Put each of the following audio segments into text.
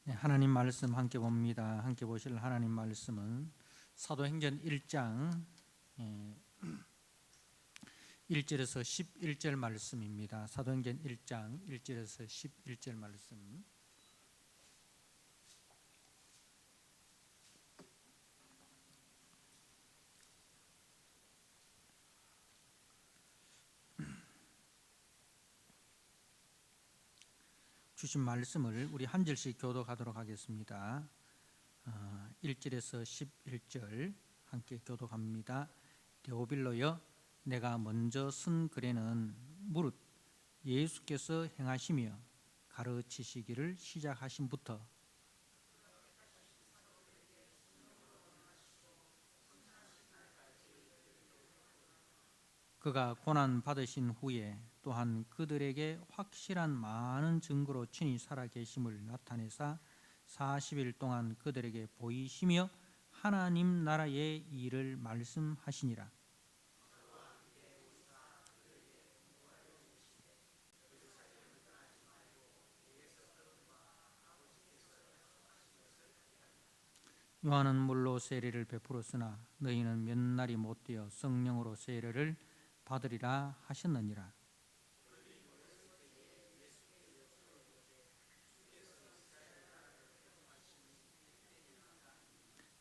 네, 하나님 말씀 함께 봅니다. 함께 보실 하나님 말씀은 사도행전 1장 1절에서 11절 말씀입니다. 사도행전 1장 1절에서 11절 말씀. 주신 말씀을 우리 한 절씩 교독하도록 하겠습니다. 1절에서 11절 함께 교독합니다. 데오빌로여, 내가 먼저 쓴 글에는 무릇 예수께서 행하시며 가르치시기를 시작하심부터 그가 고난 받으신 후에 또한 그들에게 확실한 많은 증거로 친히 살아 계심을 나타내사 40일 동안 그들에게 보이시며 하나님 나라의 일을 말씀하시니라. 요한은 물로 세례를 베풀었으나 너희는 몇 날이 못되어 성령으로 세례를 받으리라 하셨느니라.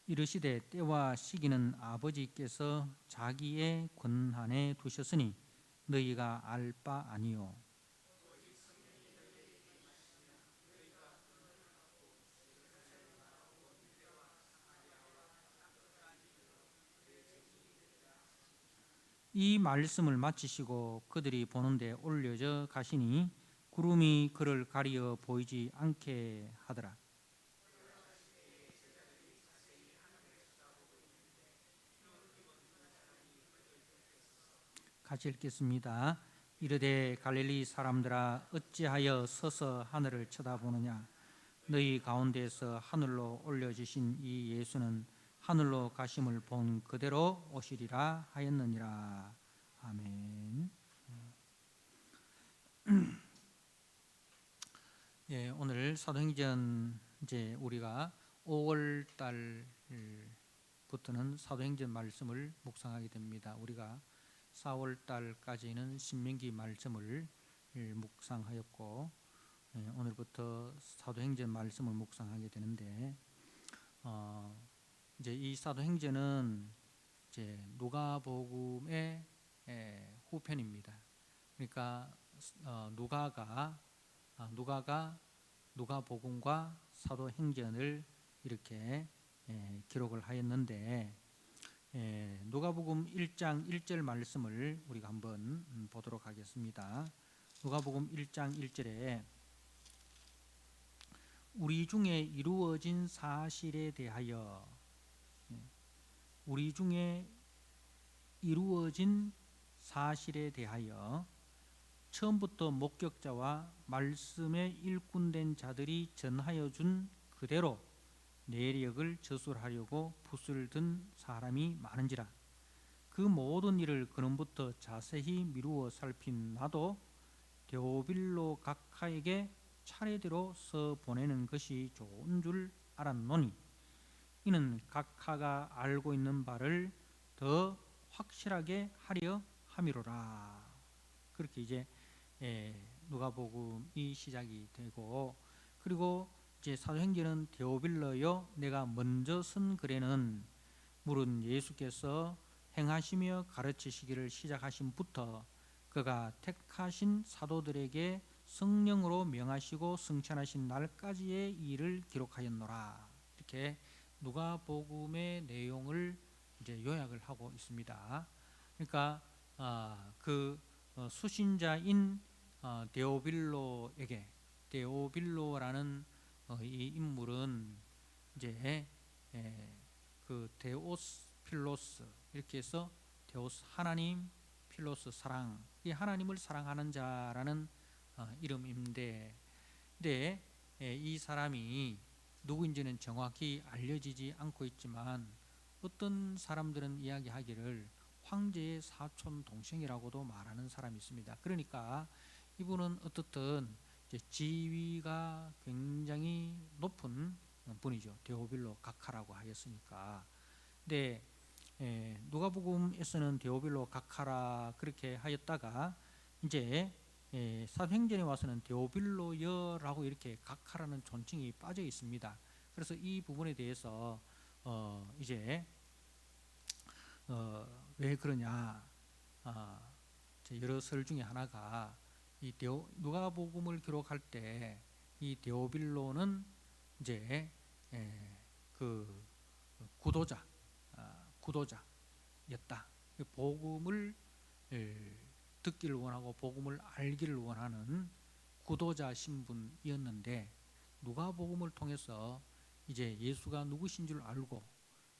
이르시되 때와 시기는 아버지께서 자기의 권한에 두셨으니 너희가 알 바 아니요. 이 말씀을 마치시고 그들이 보는데 올려져 가시니 구름이 그를 가리어 보이지 않게 하더라. 같이 읽겠습니다. 이르되 갈릴리 사람들아, 어찌하여 서서 하늘을 쳐다보느냐? 너희 가운데서 하늘로 올려지신 이 예수는 하늘로 가심을 본 그대로 오시리라 하였느니라. 아멘. 예, 오늘 사도행전 이제 우리가 5월 달부터는 사도행전 말씀을 묵상하게 됩니다. 우리가 4월 달까지는 신명기 말씀을 묵상하였고, 오늘부터 사도행전 말씀을 묵상하게 되는데, 이제 이 사도행전은 이제 누가복음의 후편입니다. 그러니까 누가복음과 사도행전을 이렇게 기록을 하였는데, 누가복음 1장 1절 말씀을 우리가 한번 보도록 하겠습니다. 누가복음 1장 1절에 우리 중에 이루어진 사실에 대하여, 우리 중에 이루어진 사실에 대하여 처음부터 목격자와 말씀에 일꾼된 자들이 전하여 준 그대로 내력을 저술하려고 붓을 든 사람이 많은지라. 그 모든 일을 근원부터 자세히 미루어 살핀 나도 데오빌로 각하에게 차례대로 써 보내는 것이 좋은 줄 알았노니, 이는 각하가 알고 있는 바를 더 확실하게 하려 함이로라. 그렇게 이제 누가복음이 시작이 되고, 그리고 이제 사도행전은 데오빌러여, 내가 먼저 쓴 글에는 물은 예수께서 행하시며 가르치시기를 시작하심부터 그가 택하신 사도들에게 성령으로 명하시고 승천하신 날까지의 일을 기록하였노라. 이렇게 누가복음의 내용을 이제 요약을 하고 있습니다. 그러니까 수신자인 데오빌로라는 이 인물은 이제 그 데오스 필로스, 이렇게 해서 데오스 하나님, 필로스 사랑, 이 하나님을 사랑하는 자라는 이름인데, 이 사람이 누구인지는 정확히 알려지지 않고 있지만 어떤 사람들은 이야기하기를 황제의 사촌 동생이라고도 말하는 사람이 있습니다. 그러니까 이분은 어떻든 지위가 굉장히 높은 분이죠. 데오빌로 각하라고 하였으니까. 근데 누가복음에서는 데오빌로 각하라 그렇게 하였다가 이제 사도행전에 와서는 데오빌로여라고 이렇게 각하라는 존칭이 빠져 있습니다. 그래서 이 부분에 대해서 이제 왜 그러냐, 여러 설 중에 하나가 이 누가복음을 기록할 때 이 데오빌로는 이제 그 구도자였다. 복음을 듣기를 원하고 복음을 알기를 원하는 구도자 신분이었는데, 누가복음을 통해서 이제 예수가 누구신 줄 알고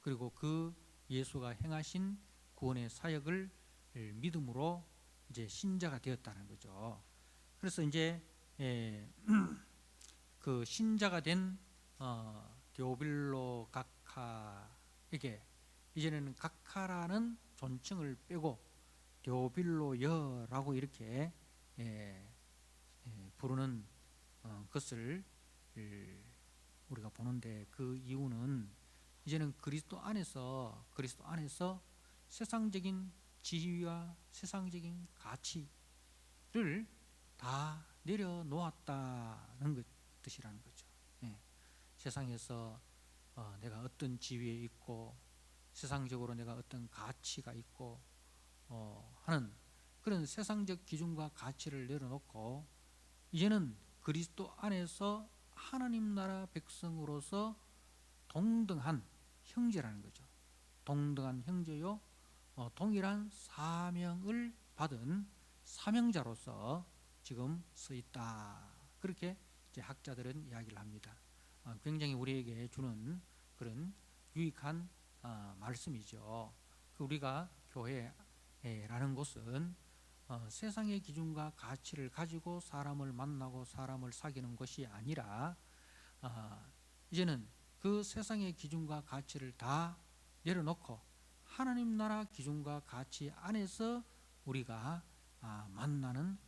그리고 그 예수가 행하신 구원의 사역을 믿음으로 이제 신자가 되었다는 거죠. 그래서 이제 그 신자가 된 데오빌로 각하에게 이제는 각하라는 존칭을 빼고 데오빌로여라고 이렇게 부르는 것을 우리가 보는데, 그 이유는 이제는 그리스도 안에서 세상적인 지위와 세상적인 가치를 다 내려놓았다는 뜻이라는 거죠. 세상에서 내가 어떤 지위에 있고 세상적으로 내가 어떤 가치가 있고 하는 그런 세상적 기준과 가치를 내려놓고 이제는 그리스도 안에서 하나님 나라 백성으로서 동등한 형제라는 거죠. 동등한 형제요, 동일한 사명을 받은 사명자로서 지금 서 있다. 그렇게 이제 학자들은 이야기를 합니다. 굉장히 우리에게 주는 그런 유익한 말씀이죠. 우리가 교회라는 곳은 세상의 기준과 가치를 가지고 사람을 만나고 사람을 사귀는 것이 아니라 이제는 그 세상의 기준과 가치를 다 내려놓고 하나님 나라 기준과 가치 안에서 우리가 만나는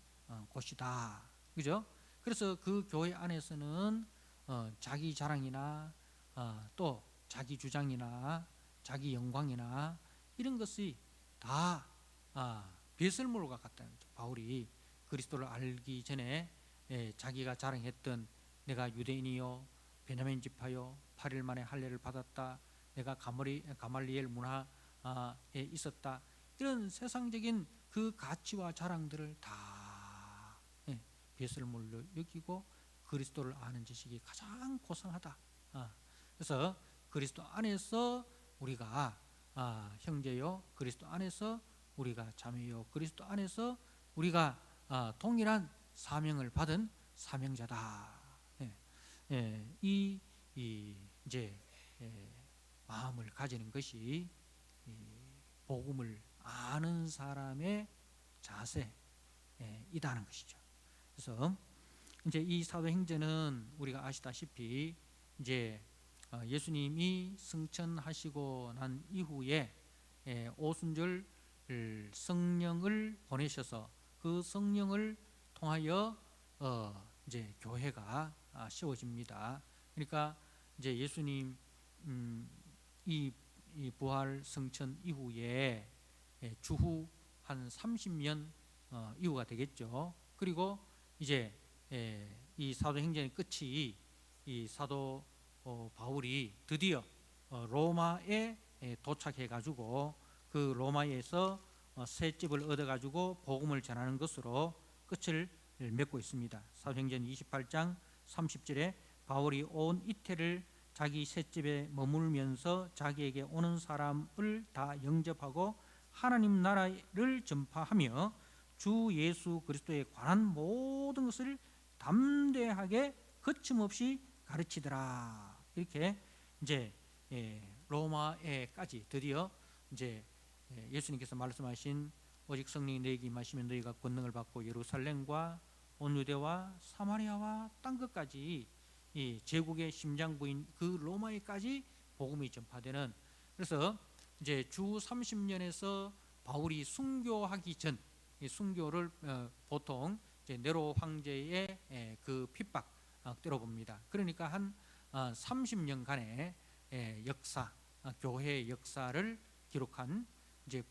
곳이다. 그죠? 그래서 그 교회 안에서는 자기 자랑이나 또 자기 주장이나 자기 영광이나 이런 것이 다 배설물과 같다는 거죠. 바울이 그리스도를 알기 전에 자기가 자랑했던 내가 유대인이요 베냐민 지파요 8일 만에 할례를 받았다, 내가 가말리엘 문화에 있었다, 이런 세상적인 그 가치와 자랑들을 다 배설물로 여기고 그리스도를 아는 지식이 가장 고상하다. 그래서 그리스도 안에서 우리가 형제요, 그리스도 안에서 우리가 자매요, 그리스도 안에서 우리가 동일한 사명을 받은 사명자다. 이 이제 마음을 가지는 것이 복음을 아는 사람의 자세이다는 것이죠. 그래서 이제 이 사도행전은 우리가 아시다시피 이제 예수님이 승천하시고 난 이후에 오순절 성령을 보내셔서 그 성령을 통하여 이제 교회가 세워집니다. 그러니까 이제 예수님 이 부활 승천 이후에 주후 한 30년 이후가 되겠죠. 그리고 이제 이 사도행전의 끝이 이 사도 바울이 드디어 로마에 도착해 가지고 그 로마에서 새 집을 얻어 가지고 복음을 전하는 것으로 끝을 맺고 있습니다. 사도행전 28장 30절에 바울이 온 이태를 자기 새 집에 머물면서 자기에게 오는 사람을 다 영접하고 하나님 나라를 전파하며 주 예수 그리스도에 관한 모든 것을 담대하게 거침없이 가르치더라. 이렇게 이제 로마에까지 드디어 이제 예수님께서 말씀하신 오직 성령이 너희에게 임하시면 너희가 권능을 받고 예루살렘과 온 유대와 사마리아와 땅 끝까지 이 제국의 심장부인 그 로마에까지 복음이 전파되는, 그래서 이제 주 30년에서 바울이 순교하기 전, 이 순교를 보통 이제 네로 황제의 그 핍박 때로 봅니다. 그러니까 한 30년간의 역사, 교회의 역사를 기록한 이제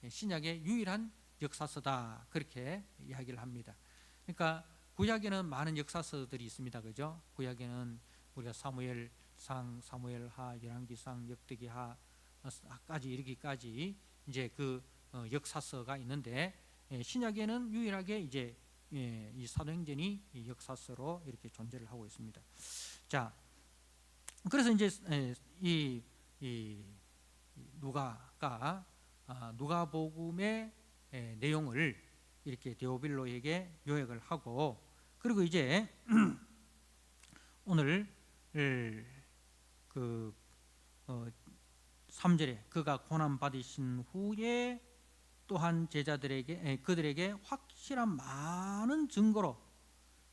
신약의 유일한 역사서다, 그렇게 이야기를 합니다. 그러니까 구약에는 많은 역사서들이 있습니다, 그죠? 구약에는 우리가 사무엘상, 사무엘하, 열왕기상, 역대기하까지 이르기까지 이제 그 역사서가 있는데, 신약에는 유일하게 이제 이 사도행전이 역사서로 이렇게 존재를 하고 있습니다. 자, 그래서 이제 이 누가가 누가복음의 내용을 이렇게 데오빌로에게 요약을 하고, 그리고 이제 오늘 그 3절에 그가 고난 받으신 후에 또한 제자들에게 그들에게 확실한 많은 증거로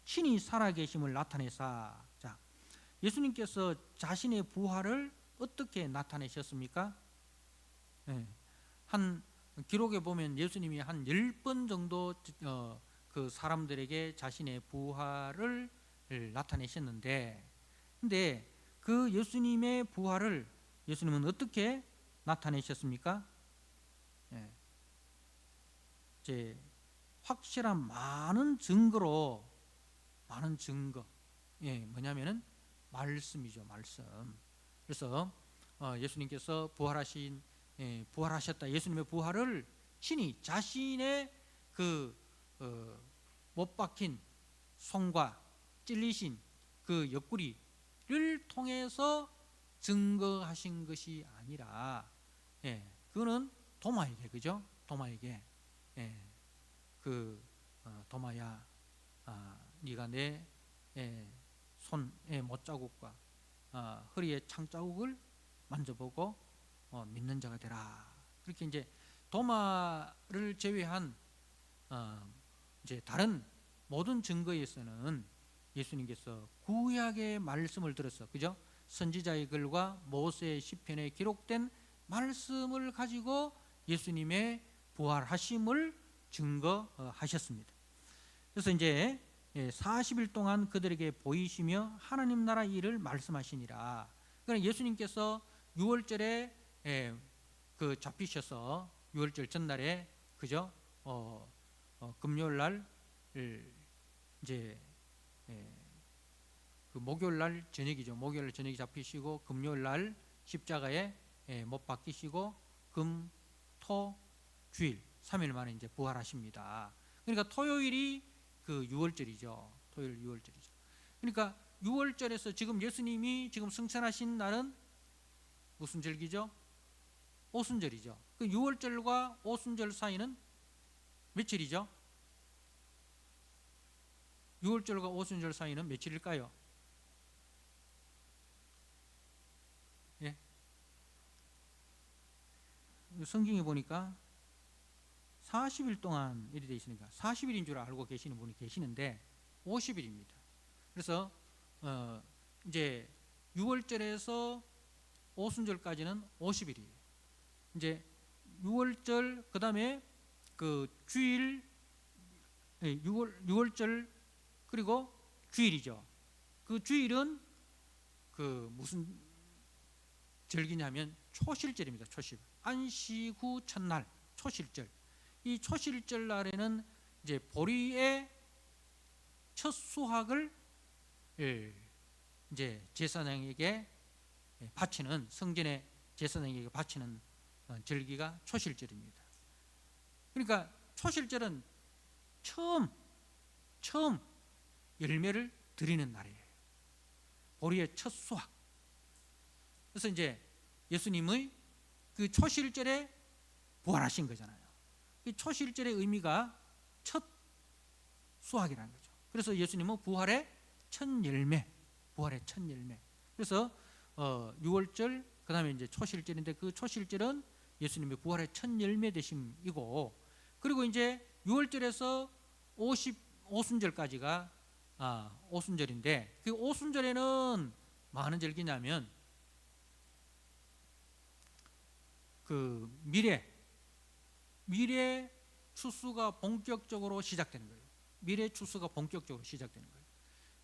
친히 살아계심을 나타내사. 자, 예수님께서 자신의 부활을 어떻게 나타내셨습니까? 한 기록에 보면 예수님이 한 10번 정도 그 사람들에게 자신의 부활을 나타내셨는데, 근데 그 예수님의 부활을 예수님은 어떻게 나타내셨습니까? 이제 확실한 많은 증거로, 많은 증거, 뭐냐면은 말씀이죠, 말씀. 그래서 예수님께서 부활하셨다, 예수님의 부활을 친히 자신의 그 못 박힌 손과 찔리신 그 옆구리를 통해서 증거하신 것이 아니라, 그거는 도마에게, 그죠? 도마에게 도마야, 네가 내 손의 못자국과 허리의 창자국을 만져보고 믿는 자가 되라. 그렇게 이제 도마를 제외한 이제 다른 모든 증거에서는 예수님께서 구약의 말씀을 들어서, 그죠? 선지자의 글과 모세의 시편에 기록된 말씀을 가지고 예수님의 부활하심을 증거하셨습니다. 그래서 이제 40일 동안 그들에게 보이시며 하나님 나라 일을 말씀하시니라. 그러니까 예수님께서 6월절에 그 잡히셔서 6월절 전날에, 그죠? 금요일 날 이제 그 목요일 날 저녁이죠. 목요일 날 저녁에 잡히시고 금요일 날 십자가에 못 박히시고 금, 토, 주일 3일 만에 이제 부활하십니다. 그러니까 토요일이 그 6월절이죠. 토요일 6월절이죠. 그러니까 6월절에서 지금 예수님이 지금 승천하신 날은 무슨 절기죠? 오순절이죠. 그 6월절과 오순절 사이는 며칠이죠? 6월절과 오순절 사이는 며칠일까요? 예? 성경에 보니까 40일 동안 이렇게 되어 있으니까 40일인 줄 알고 계시는 분이 계시는데 50일입니다. 그래서 이제 6월절에서 오순절까지는 50일이에요. 이제 6월절 그다음에 그 주일, 6월절 그리고 주일이죠. 그 주일은 그 무슨 절기냐면 초실절입니다. 초실. 안식 후 첫날 초실절. 이 초실절 날에는 이제 보리의 첫 수확을 이제 제사장에게 바치는, 성전의 제사장에게 바치는 절기가 초실절입니다. 그러니까 초실절은 처음 열매를 드리는 날이에요. 보리의 첫 수확. 그래서 이제 예수님의 그 초실절에 부활하신 거잖아요. 이 초실절의 의미가 첫 수확이라는 거죠. 그래서 예수님은 부활의 첫 열매, 부활의 첫 열매. 그래서 6월절 그다음에 이제 초실절인데, 그 초실절은 예수님의 부활의 첫 열매 되심이고, 그리고 이제 6월절에서 오순절까지가 오순절인데, 그 오순절에는 뭐 하는 절기냐면 그 미래 추수가 본격적으로 시작되는 거예요. 미래 추수가 본격적으로 시작되는 거예요.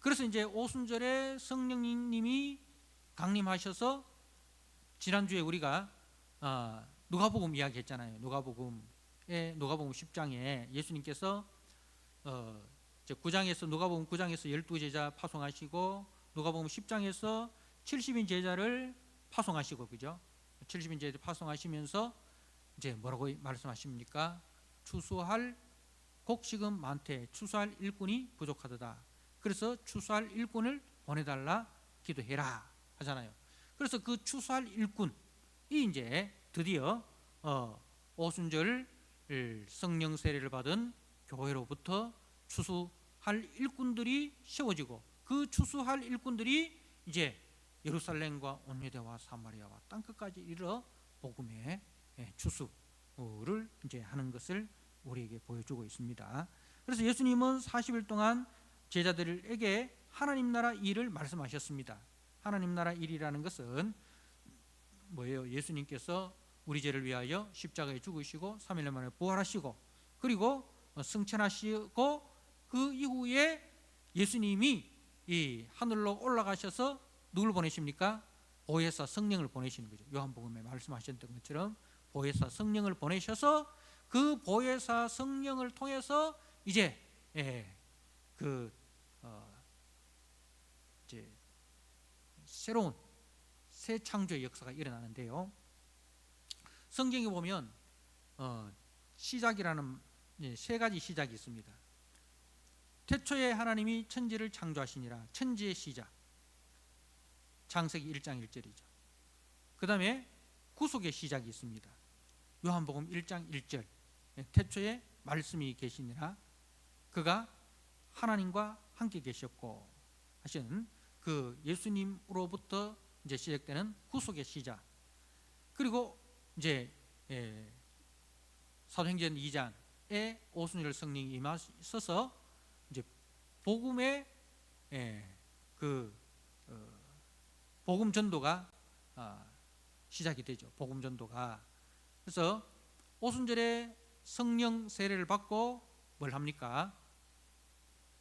그래서 이제 오순절에 성령님이 강림하셔서 지난주에 우리가 누가복음 이야기했잖아요. 누가복음 10장에 예수님께서 9장에서 누가복음 9장에서 12제자 파송하시고 누가복음 10장에서 70인 제자를 파송하시고, 그죠? 70인 제자 파송하시면서 이제 뭐라고 말씀하십니까? 추수할 곡식은 많되 추수할 일꾼이 부족하도다. 그래서 추수할 일꾼을 보내달라 기도해라 하잖아요. 그래서 그 추수할 일꾼이 이제 드디어 오순절 성령 세례를 받은 교회로부터 추수할 일꾼들이 세워지고, 그 추수할 일꾼들이 이제 예루살렘과 온 유대와 사마리아와 땅 끝까지 이르러 복음의 추수를 이제 하는 것을 우리에게 보여주고 있습니다. 그래서 예수님은 40일 동안 제자들에게 하나님 나라 일을 말씀하셨습니다. 하나님 나라 일이라는 것은 뭐예요? 예수님께서 우리 죄를 위하여 십자가에 죽으시고 3일 만에 부활하시고 그리고 승천하시고 그 이후에 예수님이 이 하늘로 올라가셔서 누굴 보내십니까? 보혜사 성령을 보내시는 거죠. 요한복음에 말씀하셨던 것처럼 보혜사 성령을 보내셔서 그 보혜사 성령을 통해서 이제 이제 새로운 새 창조의 역사가 일어나는데요. 성경에 보면 시작이라는 세 가지 시작이 있습니다. 태초에 하나님이 천지를 창조하시니라. 천지의 시작, 창세기 1장 1절이죠. 그 다음에 구속의 시작이 있습니다. 요한복음 1장 1절, 태초에 말씀이 계시니라. 그가 하나님과 함께 계셨고 하시는 그 예수님으로부터 이제 시작되는 구속의 시작. 그리고 이제 사도행전 2장에 오순절 성령이 임하셔서 이제 복음의 복음 전도가 시작이 되죠. 복음 전도가. 그래서 오순절에 성령 세례를 받고 뭘 합니까?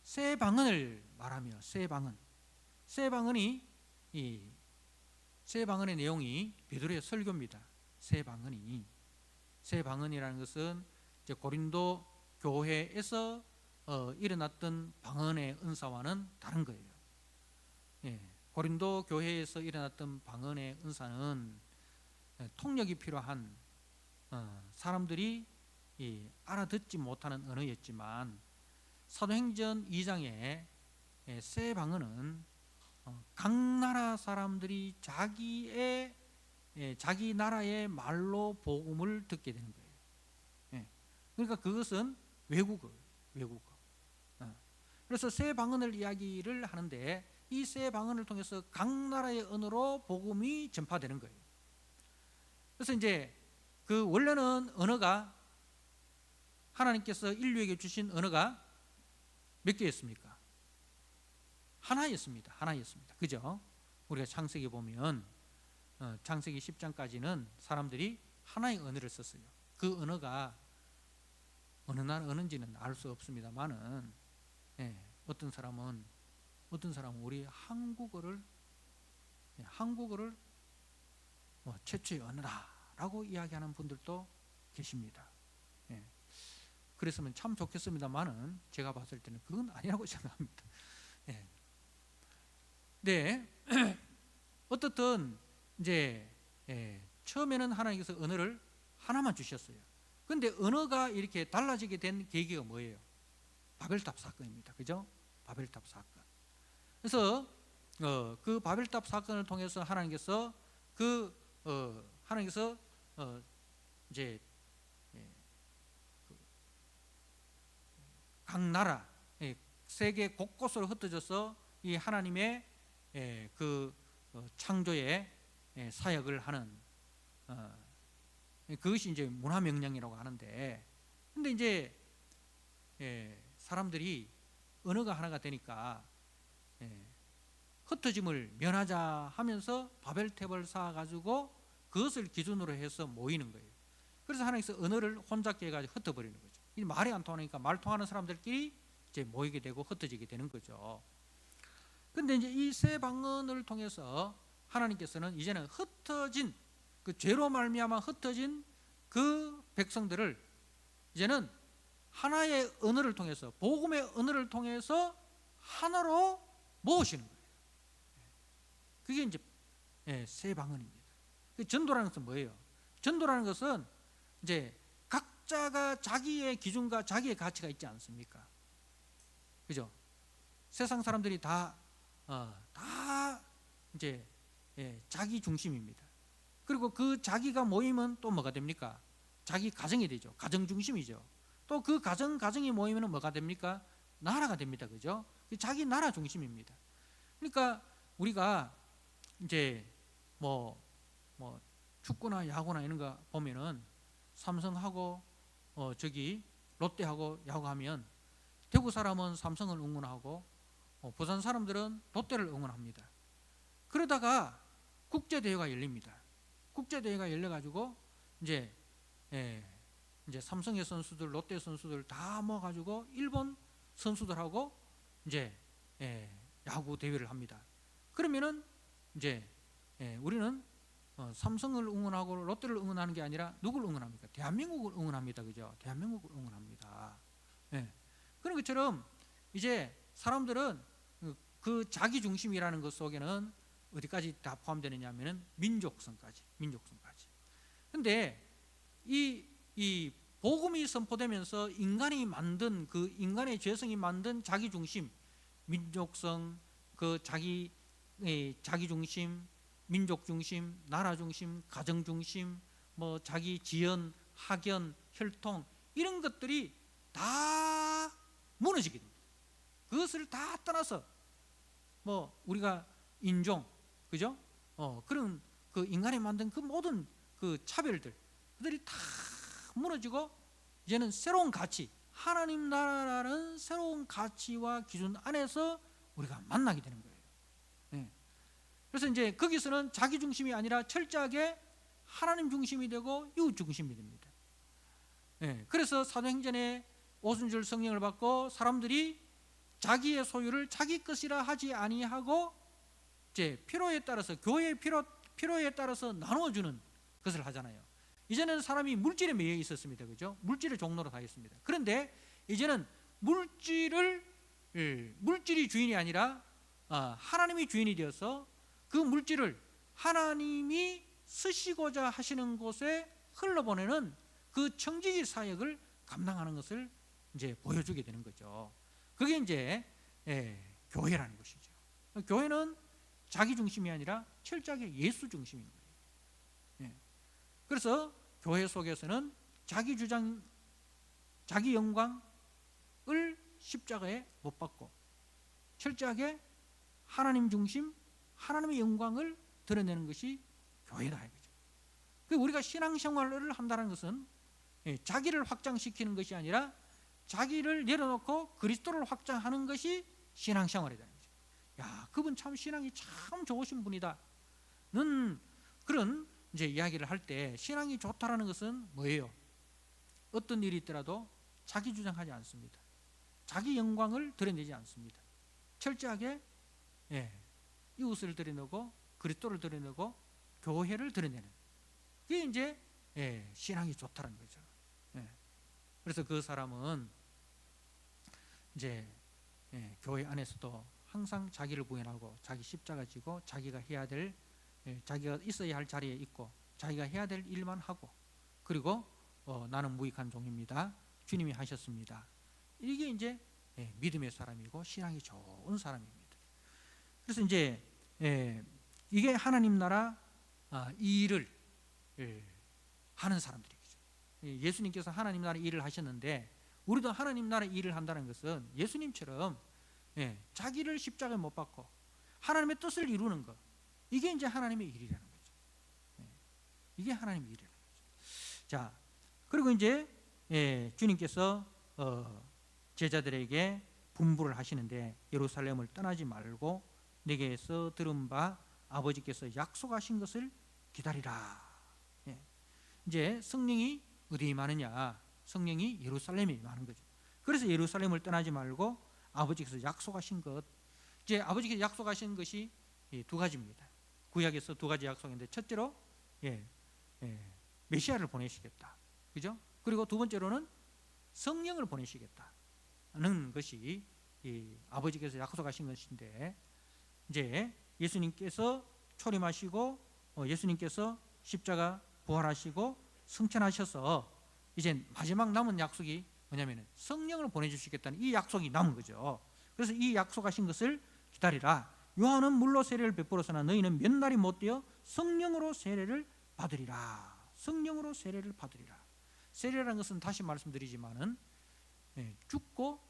새 방언을 말하며 새 방언의 내용이 베드로의 설교입니다. 새 방언이라는 것은 이제 고린도 교회에서 일어났던 방언의 은사와는 다른 거예요. 고린도 교회에서 일어났던 방언의 은사는 통역이 필요한 사람들이 알아듣지 못하는 언어였지만, 사도행전 2장의 새 방언은 각 나라 사람들이 자기 나라의 말로 복음을 듣게 되는 거예요. 그러니까 그것은 외국어. 그래서 새 방언을 이야기를 하는데 이 새 방언을 통해서 각 나라의 언어로 복음이 전파되는 거예요. 그래서 이제 그 원래는 언어가, 하나님께서 인류에게 주신 언어가 몇 개였습니까? 하나였습니다. 그죠? 우리가 창세기 보면 창세기 10장까지는 사람들이 하나의 언어를 썼어요. 그 언어가 어느 나라 언어인지는 알 수 없습니다만은 어떤 사람은 우리 한국어를 최초의 언어다라고 이야기하는 분들도 계십니다. 그랬으면 참 좋겠습니다만은 제가 봤을 때는 그건 아니라고 생각합니다. 네, 어떻든 이제 처음에는 하나님께서 언어를 하나만 주셨어요. 그런데 언어가 이렇게 달라지게 된 계기가 뭐예요? 바벨탑 사건입니다. 그죠? 바벨탑 사건. 그래서 그 바벨탑 사건을 통해서 하나님께서 이제 각 나라, 세계 곳곳으로 흩어져서 이 하나님의 그 창조의 사역을 하는 그것이 이제 문화명령이라고 하는데, 근데 이제 사람들이 언어가 하나가 되니까 흩어짐을 면하자 하면서 바벨탑을 쌓아가지고 그것을 기준으로 해서 모이는 거예요. 그래서 하나님께서 언어를 혼잡게 해가지고 흩어버리는 거죠. 이 말이 안 통하니까 말 통하는 사람들끼리 이제 모이게 되고 흩어지게 되는 거죠. 근데 이제 이 새 방언을 통해서 하나님께서는 이제는 흩어진 그 죄로 말미암아 흩어진 그 백성들을 이제는 하나의 언어를 통해서, 복음의 언어를 통해서 하나로 모으시는 거예요. 그게 이제 새 방언입니다. 전도라는 것은 뭐예요? 전도라는 것은 이제 각자가 자기의 기준과 자기의 가치가 있지 않습니까? 그죠? 세상 사람들이 다 이제 자기 중심입니다. 그리고 그 자기가 모이면 또 뭐가 됩니까? 자기 가정이 되죠. 가정 중심이죠. 또 그 가정이 모이면 뭐가 됩니까? 나라가 됩니다. 그죠? 자기 나라 중심입니다. 그러니까 우리가 이제 뭐 축구나 야구나 이런 거 보면은 삼성하고 저기 롯데하고 야구하면 대구 사람은 삼성을 응원하고 부산 사람들은 롯데를 응원합니다. 그러다가 국제대회가 열립니다. 국제대회가 열려가지고 이제 삼성의 선수들, 롯데 선수들 다 모아가지고 일본 선수들하고 이제 야구 대회를 합니다. 그러면은 이제 우리는 삼성을 응원하고 롯데를 응원하는 게 아니라 누구를 응원합니까? 대한민국을 응원합니다. 그죠? 대한민국을 응원합니다. 그런 것처럼 이제 사람들은 그 자기 중심이라는 것 속에는 어디까지 다 포함되느냐 하면은 민족성까지. 근데 이 복음이 선포되면서 인간이 만든 그 인간의 죄성이 만든 자기 중심, 민족성, 그 자기 중심, 민족 중심, 나라 중심, 가정 중심, 뭐 자기 지연, 학연, 혈통 이런 것들이 다 무너지게 됩니다. 그것을 다 떠나서 뭐 우리가 인종, 그죠? 그런 그 인간이 만든 그 모든 그 차별들 그들이 다 무너지고 이제는 새로운 가치, 하나님 나라라는 새로운 가치와 기준 안에서 우리가 만나게 되는 거예요. 그래서 이제 거기서는 자기 중심이 아니라 철저하게 하나님 중심이 되고 이웃 중심이 됩니다. 그래서 사도행전에 오순절 성령을 받고 사람들이 자기의 소유를 자기 것이라 하지 아니하고 이제 필요에 따라서 교회의 필요에 따라서 나눠주는 것을 하잖아요. 이제는 사람이 물질에 매여 있었습니다. 그죠? 물질의 종로로 다 있습니다. 그런데 이제는 물질이 주인이 아니라 하나님이 주인이 되어서 그 물질을 하나님이 쓰시고자 하시는 곳에 흘러보내는 그 청지기 사역을 감당하는 것을 이제 보여주게 되는 거죠. 그게 이제 교회라는 것이죠. 교회는 자기 중심이 아니라 철저하게 예수 중심인 거예요. 그래서 교회 속에서는 자기 주장, 자기 영광을 십자가에 못 박고 철저하게 하나님 중심, 하나님의 영광을 드러내는 것이 교회다 이거죠. 우리가 신앙생활을 한다는 것은 자기를 확장시키는 것이 아니라 자기를 내려놓고 그리스도를 확장하는 것이 신앙생활이라는 거죠. 야, 그분 참 신앙이 참 좋으신 분이다. 는 그런 이제 이야기를 할 때 신앙이 좋다라는 것은 뭐예요? 어떤 일이 있더라도 자기 주장하지 않습니다. 자기 영광을 드러내지 않습니다. 철저하게 이웃을 드러내고 그리스도를 드러내고 교회를 드러내는 그게 이제 신앙이 좋다는 거죠. 그래서 그 사람은 이제 교회 안에서도 항상 자기를 부인하고 자기 십자가 지고 자기가 해야 될 자기가 있어야 할 자리에 있고 자기가 해야 될 일만 하고 그리고 나는 무익한 종입니다. 주님이 하셨습니다. 이게 이제 믿음의 사람이고 신앙이 좋은 사람입니다. 그래서 이제 이게 하나님 나라 이 일을 하는 사람들이죠. 예수님께서 하나님 나라 일을 하셨는데 우리도 하나님 나라 일을 한다는 것은 예수님처럼 자기를 십자가에 못 박고 하나님의 뜻을 이루는 것 이게 이제 하나님의 일이라는 거죠. 이게 하나님의 일이라는 거죠. 자, 그리고 이제 주님께서 제자들에게 분부를 하시는데 예루살렘을 떠나지 말고 내게서 들은 바 아버지께서 약속하신 것을 기다리라. 이제 성령이 어디에 임하느냐? 성령이 예루살렘에 임하는 거죠. 그래서 예루살렘을 떠나지 말고 아버지께서 약속하신 것 이제 아버지께서 약속하신 것이 두 가지입니다. 구약에서 두 가지 약속인데, 첫째로 메시아를 보내시겠다, 그죠? 그리고 두 번째로는 성령을 보내시겠다는 것이 아버지께서 약속하신 것인데, 이제 예수님께서 초림하시고 예수님께서 십자가 부활하시고 승천하셔서 이제 마지막 남은 약속이 뭐냐면 성령을 보내주시겠다는 이 약속이 남은 거죠. 그래서 이 약속하신 것을 기다리라. 요한은 물로 세례를 베풀었으나 너희는 몇 날이 못 되어 성령으로 세례를 받으리라. 성령으로 세례를 받으리라. 세례라는 것은 다시 말씀드리지만은 죽고,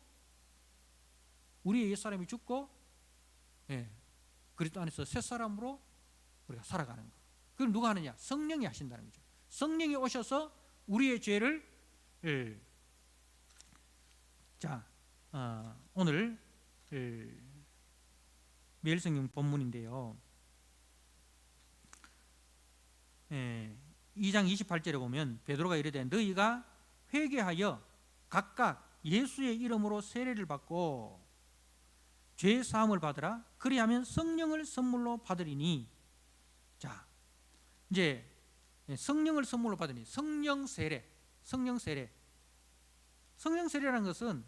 우리의 옛사람이 죽고 그리스도 안에서 새 사람으로 우리가 살아가는 것. 그걸 누가 하느냐? 성령이 하신다는 거죠. 성령이 오셔서 우리의 죄를 오늘 매일성경 본문인데요, 2장 28절에 보면 베드로가 이르되 너희가 회개하여 각각 예수의 이름으로 세례를 받고 죄 사함을 받으라. 그리하면 성령을 선물로 받으리니. 자, 이제 성령을 선물로 받으니 성령 세례라는 것은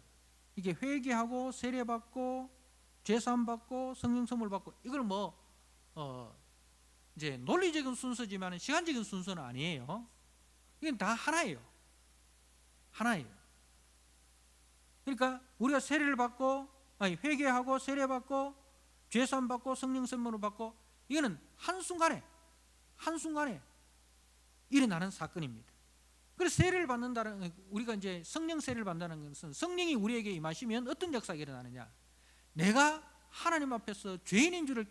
이게 회개하고 세례 받고 죄 사함 받고 성령 선물 받고, 이걸 이제 논리적인 순서지만 시간적인 순서는 아니에요. 이건 다 하나예요. 그러니까 우리가 세례를 받고 회개하고 세례 받고 죄 사함 받고 성령 선물을 받고, 이거는 한순간에 일어나는 사건입니다. 그래서 세례를 받는다는, 우리가 이제 성령 세례를 받는다는 것은 성령이 우리에게 임하시면 어떤 역사가 일어나느냐? 내가 하나님 앞에서 죄인인 줄을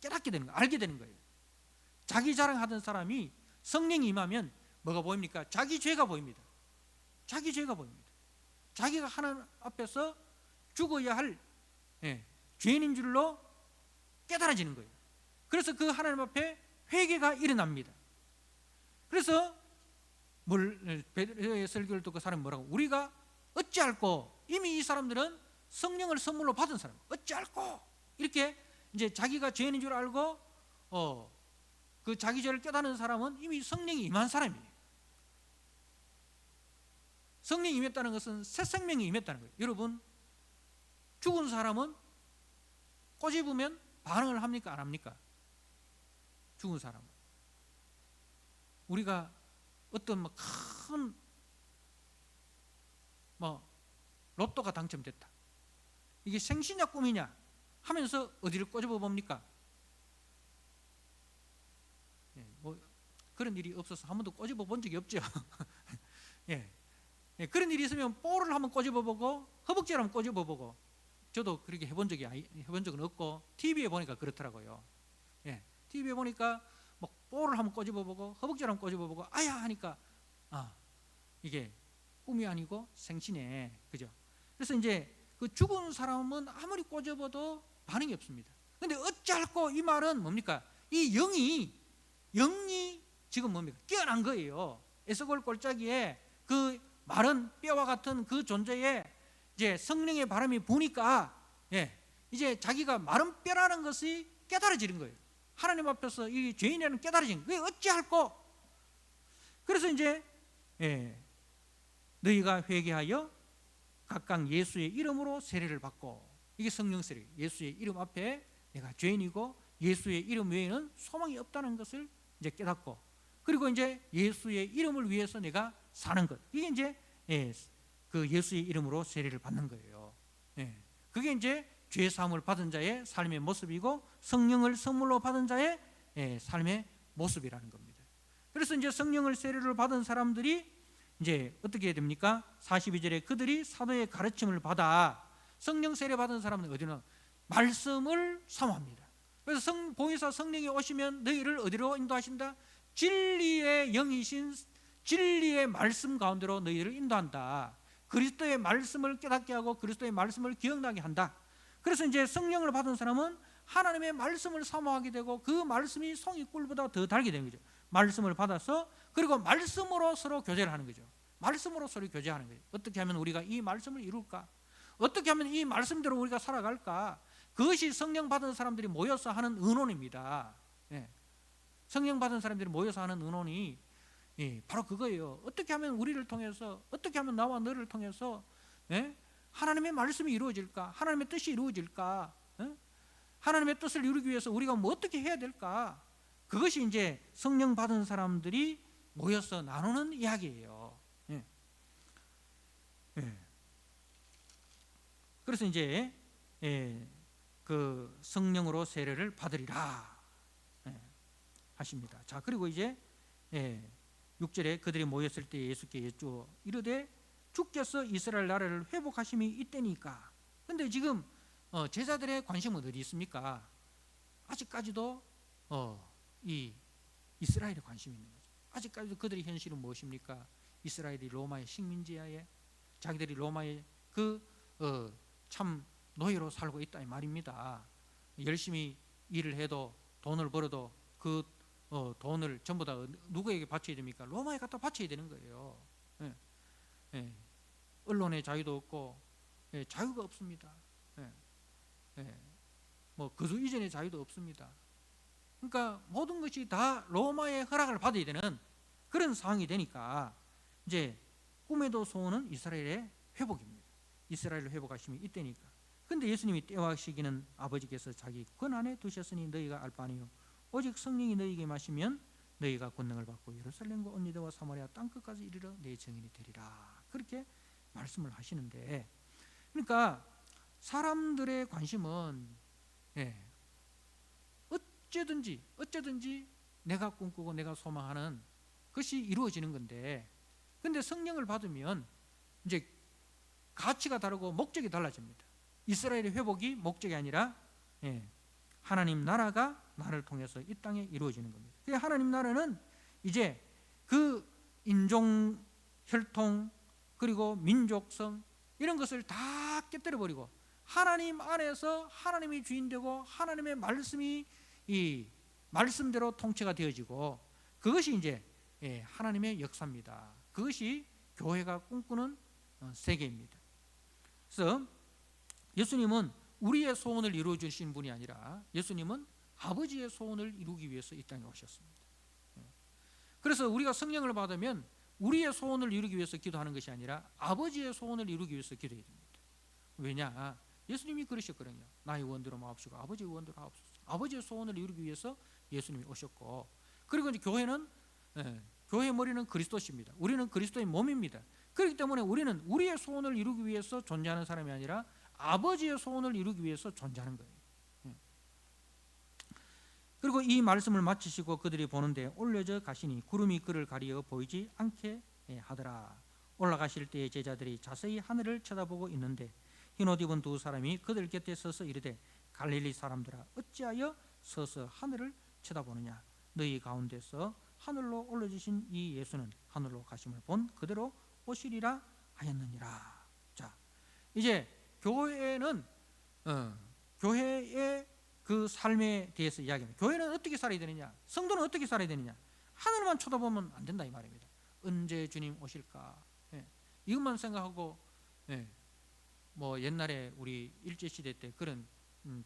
깨닫게 되는 거예요. 알게 되는 거예요. 자기 자랑하던 사람이 성령이 임하면 뭐가 보입니까? 자기 죄가 보입니다. 자기가 하나님 앞에서 죽어야 할 죄인인 줄로 깨달아지는 거예요. 그래서 그 하나님 앞에 회개가 일어납니다. 그래서 베드로의 설교를 듣고 사람이 뭐라고? 우리가 어찌할꼬, 이미 이 사람들은 성령을 선물로 받은 사람, 어찌할꼬 이렇게 이제 자기가 죄인인 줄 알고 그 자기 죄를 깨닫는 사람은 이미 성령이 임한 사람이에요. 성령이 임했다는 것은 새 생명이 임했다는 거예요. 여러분, 죽은 사람은 꼬집으면 반응을 합니까? 안 합니까? 죽은 사람은. 우리가 어떤 큰 로또가 당첨됐다, 이게 생시냐 꿈이냐 하면서 어디를 꼬집어 봅니까? 그런 일이 없어서 한 번도 꼬집어 본 적이 없죠. 그런 일이 있으면 볼을 한번 꼬집어 보고 허벅지를 한번 꼬집어 보고, 저도 그렇게 해본 적은 없고 TV에 보니까 그렇더라고요. TV에 보니까 볼을 한번 꼬집어 보고 허벅지를 한번 꼬집어 보고 아야 하니까 이게 꿈이 아니고 생시네, 그죠? 그래서 이제 그 죽은 사람은 아무리 꼬집어도 반응이 없습니다. 근데 어찌할꼬, 이 말은 뭡니까? 이 영이 지금 뭡니까? 깨어난 거예요. 에스골 골짜기에 그 마른 뼈와 같은 그 존재에 이제 성령의 바람이 부니까 이제 자기가 마른 뼈라는 것이 깨달아지는 거예요. 하나님 앞에서 이 죄인이라는 깨달아진 거예요. 어찌할꼬? 그래서 이제 너희가 회개하여 각각 예수의 이름으로 세례를 받고, 이게 성령 세례. 예수의 이름 앞에 내가 죄인이고 예수의 이름 외에는 소망이 없다는 것을 이제 깨닫고, 그리고 이제 예수의 이름을 위해서 내가 사는 것, 이게 이제 그 예수의 이름으로 세례를 받는 거예요. 그게 이제 죄 사함을 받은 자의 삶의 모습이고 성령을 선물로 받은 자의 삶의 모습이라는 겁니다. 그래서 이제 성령을 세례를 받은 사람들이 이제 어떻게 해야 됩니까? 42절에 그들이 사도의 가르침을 받아, 성령 세례 받은 사람은 어디는 말씀을 사모합니다. 그래서 보혜사 성령이 오시면 너희를 어디로 인도하신다? 진리의 영이신 진리의 말씀 가운데로 너희를 인도한다. 그리스도의 말씀을 깨닫게 하고 그리스도의 말씀을 기억나게 한다. 그래서 이제 성령을 받은 사람은 하나님의 말씀을 사모하게 되고 그 말씀이 송이꿀보다 더 달게 되는 거죠. 말씀을 받아서, 그리고 말씀으로 서로 교제를 하는 거죠. 말씀으로 서로 교제하는 거예요. 어떻게 하면 우리가 이 말씀을 이룰까? 어떻게 하면 이 말씀대로 우리가 살아갈까? 그것이 성령 받은 사람들이 모여서 하는 의논입니다. 예. 성령 받은 사람들이 모여서 하는 의논이 바로 그거예요. 어떻게 하면 우리를 통해서, 어떻게 하면 나와 너를 통해서 하나님의 말씀이 이루어질까? 하나님의 뜻이 이루어질까? 하나님의 뜻을 이루기 위해서 우리가 뭐 어떻게 해야 될까? 그것이 이제 성령 받은 사람들이 모여서 나누는 이야기예요. 그래서 이제 그 성령으로 세례를 받으리라 하십니다. 자, 그리고 이제 6절에 그들이 모였을 때 예수께 여쭈어 이르되 주께서 이스라엘 나라를 회복하심이 이때니까. 근데 지금 제자들의 관심은 어디 있습니까? 아직까지도 이 이스라엘에 관심이 있는 거죠. 아직까지도 그들의 현실은 무엇입니까? 이스라엘이 로마의 식민지하에 자기들이 로마의 참 노예로 살고 있다 이 말입니다. 열심히 일을 해도 돈을 벌어도 그 돈을 전부 다 누구에게 바쳐야 됩니까? 로마에 갖다 바쳐야 되는 거예요. 언론의 자유도 없고 자유가 없습니다. 뭐 그수 이전의 자유도 없습니다. 그러니까 모든 것이 다 로마의 허락을 받아야 되는 그런 상황이 되니까 이제 꿈에도 소원은 이스라엘의 회복입니다. 이스라엘을 회복하심이 이때니까. 근데 예수님이 때와 시기는 아버지께서 자기 권한에 두셨으니 너희가 알 바 아니요 오직 성령이 너희에게 마시면 너희가 권능을 받고 예루살렘과 온 유대와 사마리아 땅끝까지 이르러 내 증인이 되리라. 그렇게 말씀을 하시는데, 그러니까 사람들의 관심은 어쩌든지 내가 꿈꾸고 내가 소망하는 것이 이루어지는 건데, 근데 성령을 받으면 이제 가치가 다르고 목적이 달라집니다. 이스라엘의 회복이 목적이 아니라 하나님 나라가 나를 통해서 이 땅에 이루어지는 겁니다. 하나님 나라는 이제 그 인종, 혈통, 그리고 민족성 이런 것을 다 깨뜨려 버리고 하나님 안에서 하나님이 주인되고 하나님의 말씀이 이 말씀대로 통치가 되어지고, 그것이 이제 하나님의 역사입니다. 그것이 교회가 꿈꾸는 세계입니다. 그래서 예수님은 우리의 소원을 이루어 주신 분이 아니라 예수님은 아버지의 소원을 이루기 위해서 이 땅에 오셨습니다. 그래서 우리가 성령을 받으면 우리의 소원을 이루기 위해서 기도하는 것이 아니라 아버지의 소원을 이루기 위해서 기도해야 됩니다. 왜냐? 예수님이 그러셨거든요. 나의 원대로 마옵시고 아버지의 원대로 하옵소서. 아버지의 소원을 이루기 위해서 예수님이 오셨고, 그리고 이제 교회는 교회의 머리는 그리스도십니다. 우리는 그리스도의 몸입니다. 그렇기 때문에 우리는 우리의 소원을 이루기 위해서 존재하는 사람이 아니라 아버지의 소원을 이루기 위해서 존재하는 거예요. 그리고 이 말씀을 마치시고 그들이 보는데 올려져 가시니 구름이 그를 가리어 보이지 않게 하더라. 올라가실 때에 제자들이 자세히 하늘을 쳐다보고 있는데 흰옷 입은 두 사람이 그들 곁에 서서 이르되 갈릴리 사람들아 어찌하여 서서 하늘을 쳐다보느냐. 너희 가운데서 하늘로 올려주신 이 예수는 하늘로 가심을 본 그대로 오시리라 하였느니라. 자, 이제 교회는 교회의 그 삶에 대해서 이야기합니다. 교회는 어떻게 살아야 되느냐, 성도는 어떻게 살아야 되느냐. 하늘만 쳐다보면 안 된다 이 말입니다. 언제 주님 오실까? 이것만 생각하고 뭐 옛날에 우리 일제시대 때 그런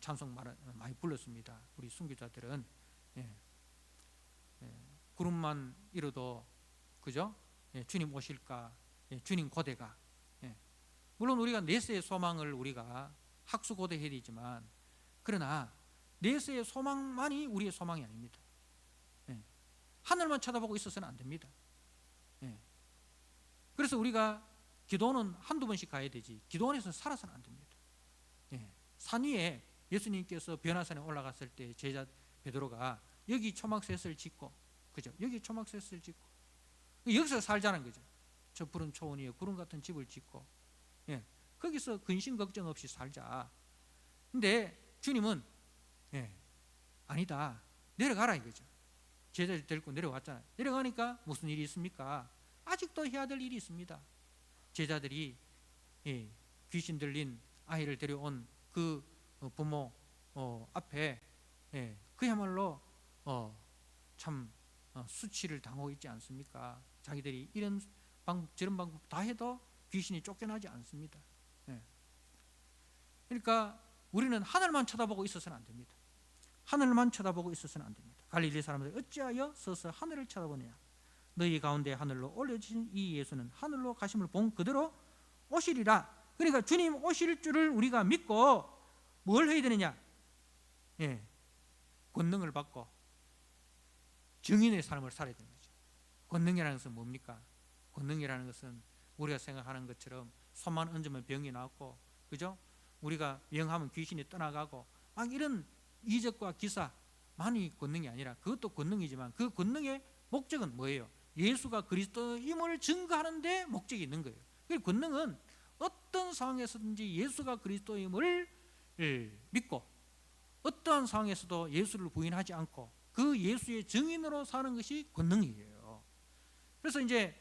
찬송 많이 불렀습니다. 우리 순교자들은 구름만 이뤄도 그죠? 주님 오실까? 주님 고대가. 물론 우리가 내세의 소망을 우리가 학수고대해야 되지만, 그러나 내세의 소망만이 우리의 소망이 아닙니다. 하늘만 쳐다보고 있어서는 안 됩니다. 그래서 우리가 기도는 한두 번씩 가야 되지 기도원에서 살아서는 안 됩니다. 산 위에 예수님께서 변화산에 올라갔을 때 제자 베드로가 여기 초막셋을 짓고, 그죠? 여기 초막셋을 짓고 여기서 살자는 거죠. 저 푸른 초원 위에 구름 같은 집을 짓고 거기서 근심 걱정 없이 살자. 근데 주님은 아니다, 내려가라 이거죠. 제자들 데리고 내려왔잖아요. 내려가니까 무슨 일이 있습니까? 아직도 해야 될 일이 있습니다. 제자들이 귀신 들린 아이를 데려온 그 부모 앞에 그야말로 참 수치를 당하고 있지 않습니까? 자기들이 이런 방법 저런 방법 다 해도 귀신이 쫓겨나지 않습니다. 그러니까 우리는 하늘만 쳐다보고 있어서는 안 됩니다. 하늘만 쳐다보고 있어서는 안 됩니다. 갈릴리 사람들이 어찌하여 서서 하늘을 쳐다보느냐. 너희 가운데 하늘로 올려주신 이 예수는 하늘로 가심을 본 그대로 오시리라. 그러니까 주님 오실 줄을 우리가 믿고 뭘 해야 되느냐? 권능을 받고 증인의 삶을 살아야 되는 거죠. 권능이라는 것은 뭡니까? 권능이라는 것은 우리가 생각하는 것처럼 손만 얹으면 병이 나고, 그죠? 우리가 명하면 귀신이 떠나가고 막 이런 이적과 기사만이 권능이 아니라, 그것도 권능이지만 그 권능의 목적은 뭐예요? 예수가 그리스도임을 증거하는 데 목적이 있는 거예요. 그 권능은 어떤 상황에서든지 예수가 그리스도임을 믿고 어떠한 상황에서도 예수를 부인하지 않고 그 예수의 증인으로 사는 것이 권능이에요. 그래서 이제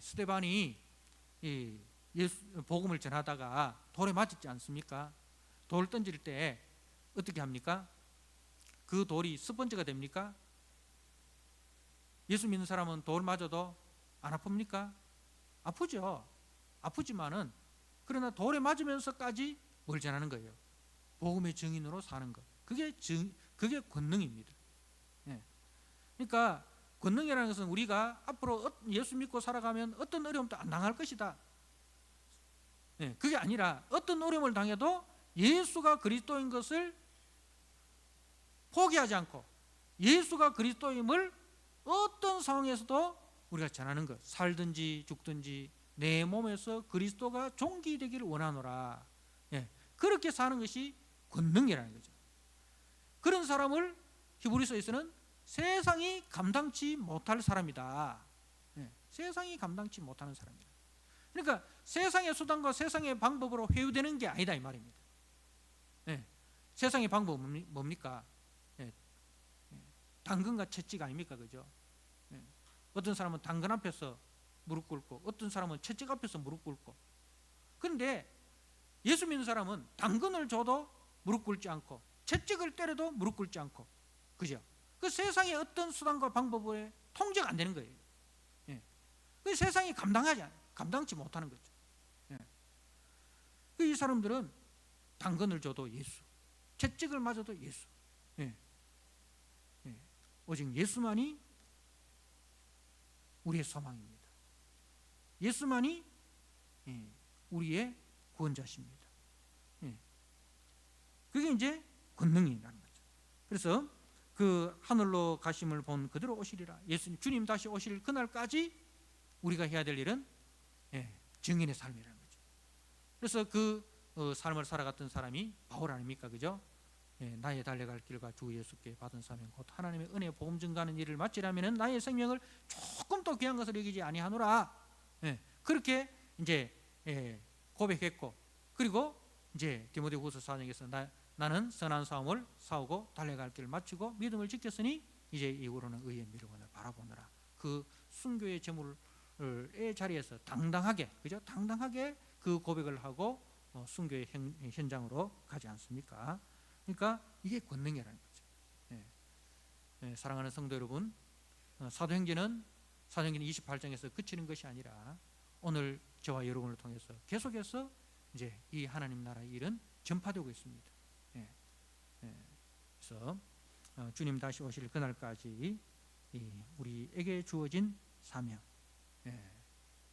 스데반이 예수 복음을 전하다가 돌에 맞았지 않습니까? 돌 던질 때 어떻게 합니까? 그 돌이 스펀지가 됩니까? 예수 믿는 사람은 돌 맞아도 안 아픕니까? 아프죠. 아프지만은 그러나 돌에 맞으면서까지 뭘 전하는 거예요? 복음의 증인으로 사는 것. 그게 권능입니다. 그러니까 권능이라는 것은 우리가 앞으로 예수 믿고 살아가면 어떤 어려움도 안 당할 것이다. 그게 아니라 어떤 어려움을 당해도 예수가 그리스도인 것을 포기하지 않고 예수가 그리스도임을 어떤 상황에서도 우리가 전하는 것. 살든지 죽든지 내 몸에서 그리스도가 존귀되기를 원하노라. 그렇게 사는 것이 권능이라는 거죠. 그런 사람을 히브리서에서는 세상이 감당치 못할 사람이다. 세상이 감당치 못하는 사람이다. 그러니까 세상의 수단과 세상의 방법으로 회유되는 게 아니다 이 말입니다. 세상의 방법은 뭡니까? 당근과 채찍 아닙니까? 그죠? 어떤 사람은 당근 앞에서 무릎 꿇고 어떤 사람은 채찍 앞에서 무릎 꿇고. 그런데 예수 믿는 사람은 당근을 줘도 무릎 꿇지 않고 채찍을 때려도 무릎 꿇지 않고, 그죠? 그 세상의 어떤 수단과 방법에 통제가 안 되는 거예요. 그 세상이 감당치 못하는 거죠. 이 사람들은 당근을 줘도 예수, 채찍을 맞아도 예수. 오직 예수만이 우리의 소망입니다. 예수만이 우리의 구원자십니다. 그게 이제 권능이라는 거죠. 그래서 그 하늘로 가심을 본 그대로 오시리라. 예수님 주님 다시 오실 그날까지 우리가 해야 될 일은 증인의 삶이라는 거죠. 그래서 그 삶을 살아갔던 사람이 바울 아닙니까? 그죠? 나의 달려갈 길과 주 예수께 받은 사명 곧 하나님의 은혜 복음 증가하는 일을 마치려면 나의 생명을 조금 더 귀한 것을 여기지 아니하노라. 그렇게 이제 고백했고, 그리고 이제 디모데후서 4장에서 나는 선한 싸움을 싸우고 달려갈 길을 마치고 믿음을 지켰으니 이제 이후로는 의의 미루건을 바라보느라. 그 순교의 제물의 자리에서 당당하게, 그죠? 당당하게 그 고백을 하고 순교의 현장으로 가지 않습니까? 그러니까 이게 권능이라는 거죠. 사랑하는 성도 여러분, 사도행전은 28장에서 그치는 것이 아니라 오늘 저와 여러분을 통해서 계속해서 이제 이 하나님 나라의 일은 전파되고 있습니다. 그래서 주님 다시 오실 그날까지 우리에게 주어진 사명,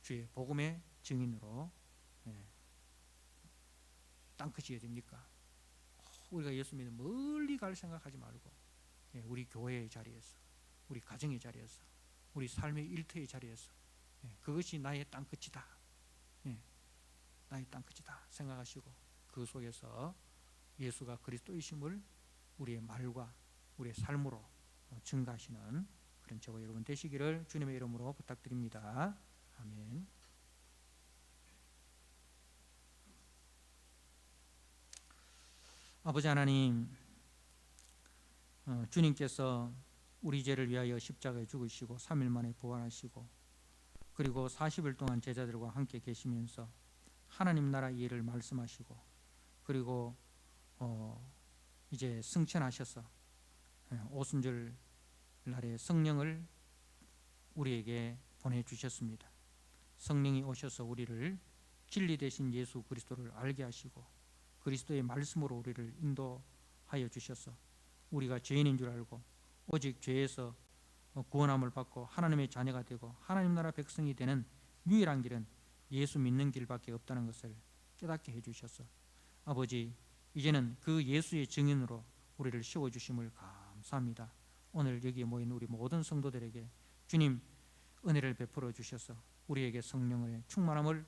주의 복음의 증인으로 땅끝이 됩니까? 우리가 예수 믿는 멀리 갈 생각하지 말고 우리 교회의 자리에서, 우리 가정의 자리에서, 우리 삶의 일터의 자리에서 그것이 나의 땅끝이다, 나의 땅끝이다 생각하시고 그 속에서 예수가 그리스도이심을 우리의 말과 우리의 삶으로 증가하시는 그런 저와 여러분 되시기를 주님의 이름으로 부탁드립니다. 아멘. 아버지 하나님, 주님께서 우리 죄를 위하여 십자가에 죽으시고 3일 만에 부활하시고 그리고 40일 동안 제자들과 함께 계시면서 하나님 나라 일을 말씀하시고 그리고 이제 승천하셔서 오순절 날에 성령을 우리에게 보내주셨습니다. 성령이 오셔서 우리를 진리 되신 예수 그리스도를 알게 하시고 그리스도의 말씀으로 우리를 인도하여 주셔서 우리가 죄인인 줄 알고 오직 죄에서 구원함을 받고 하나님의 자녀가 되고 하나님 나라 백성이 되는 유일한 길은 예수 믿는 길밖에 없다는 것을 깨닫게 해주셔서 아버지, 이제는 그 예수의 증인으로 우리를 세워주심을 감사합니다. 오늘 여기에 모인 우리 모든 성도들에게 주님 은혜를 베풀어 주셔서 우리에게 성령의 충만함을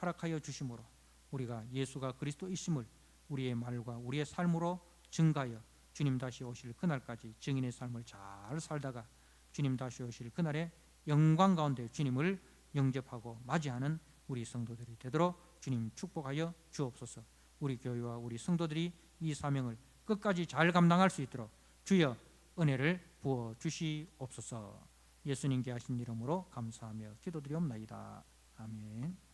허락하여 주심으로 우리가 예수가 그리스도이심을 우리의 말과 우리의 삶으로 증가하여 주님 다시 오실 그날까지 증인의 삶을 잘 살다가 주님 다시 오실 그날에 영광 가운데 주님을 영접하고 맞이하는 우리 성도들이 되도록 주님 축복하여 주옵소서. 우리 교회와 우리 성도들이 이 사명을 끝까지 잘 감당할 수 있도록 주여 은혜를 부어 주시옵소서. 예수님께 하신 이름으로 감사하며 기도드리옵나이다. 아멘.